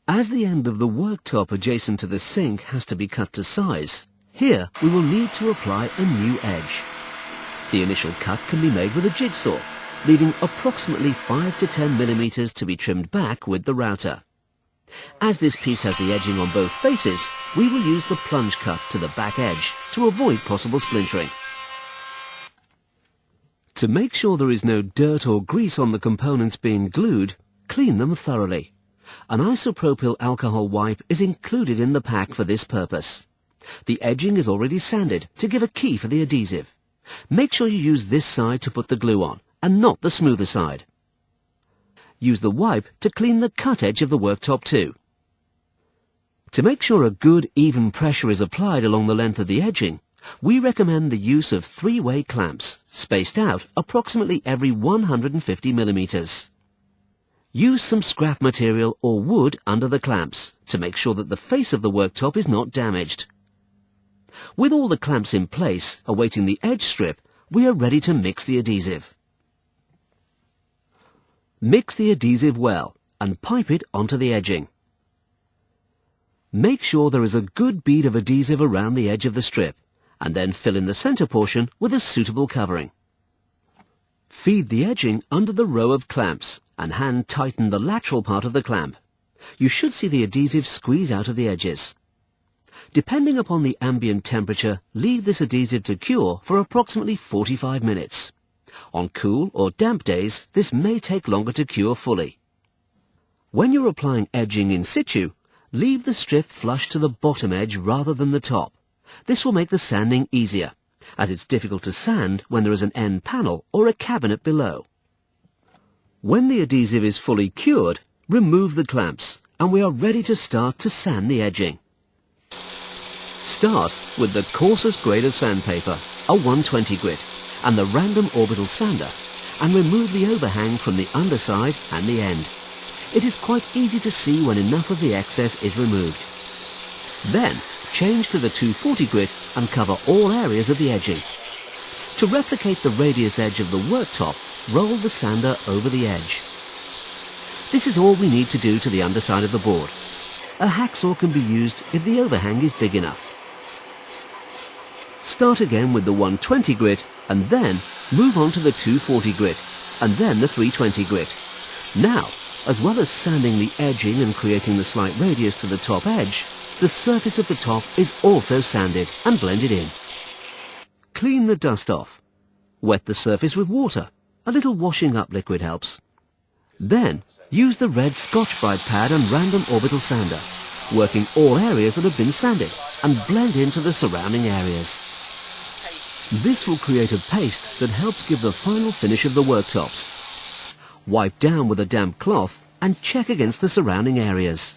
As the end of the worktop adjacent to the sink has to be cut to size, here we will need to apply a new edge. The initial cut can be made with a jigsaw, leaving approximately 5 to 10 millimeters to be trimmed back with the router. As this piece has the edging on both faces, we will use the plunge cut to the back edge to avoid possible splintering. To make sure there is no dirt or grease on the components being glued, clean them thoroughly. An isopropyl alcohol wipe is included in the pack for this purpose. The edging is already sanded to give a key for the adhesive. Make sure you use this side to put the glue on, and not the smoother side. Use the wipe to clean the cut edge of the worktop too. To make sure a good even pressure is applied along the length of the edging, we recommend the use of 3-way clamps, spaced out approximately every 150 millimeters. Use some scrap material or wood under the clamps to make sure that the face of the worktop is not damaged. With all the clamps in place, awaiting the edge strip, we are ready to mix the adhesive. Mix the adhesive well and pipe it onto the edging. Make sure there is a good bead of adhesive around the edge of the strip, and then fill in the center portion with a suitable covering. Feed the edging under the row of clamps and hand tighten the lateral part of the clamp. You should see the adhesive squeeze out of the edges. Depending upon the ambient temperature, leave this adhesive to cure for approximately 45 minutes. On cool or damp days, this may take longer to cure fully. When you're applying edging in situ, leave the strip flush to the bottom edge rather than the top. This will make the sanding easier, as it's difficult to sand when there is an end panel or a cabinet below. When the adhesive is fully cured, remove the clamps, and we are ready to start to sand the edging. Start with the coarsest grade of sandpaper, a 120 grit, and the random orbital sander, and remove the overhang from the underside and the end. It is quite easy to see when enough of the excess is removed. Then, change to the 240 grit and cover all areas of the edging. To replicate the radius edge of the worktop, roll the sander over the edge. This is all we need to do to the underside of the board. A hacksaw can be used if the overhang is big enough. Start again with the 120 grit and then move on to the 240 grit and then the 320 grit. Now, as well as sanding the edging and creating the slight radius to the top edge, the surface of the top is also sanded and blended in. Clean the dust off. Wet the surface with water. A little washing up liquid helps. Then, use the red Scotch-Brite pad and random orbital sander, working all areas that have been sanded, and blend into the surrounding areas. This will create a paste that helps give the final finish of the worktops. Wipe down with a damp cloth and check against the surrounding areas.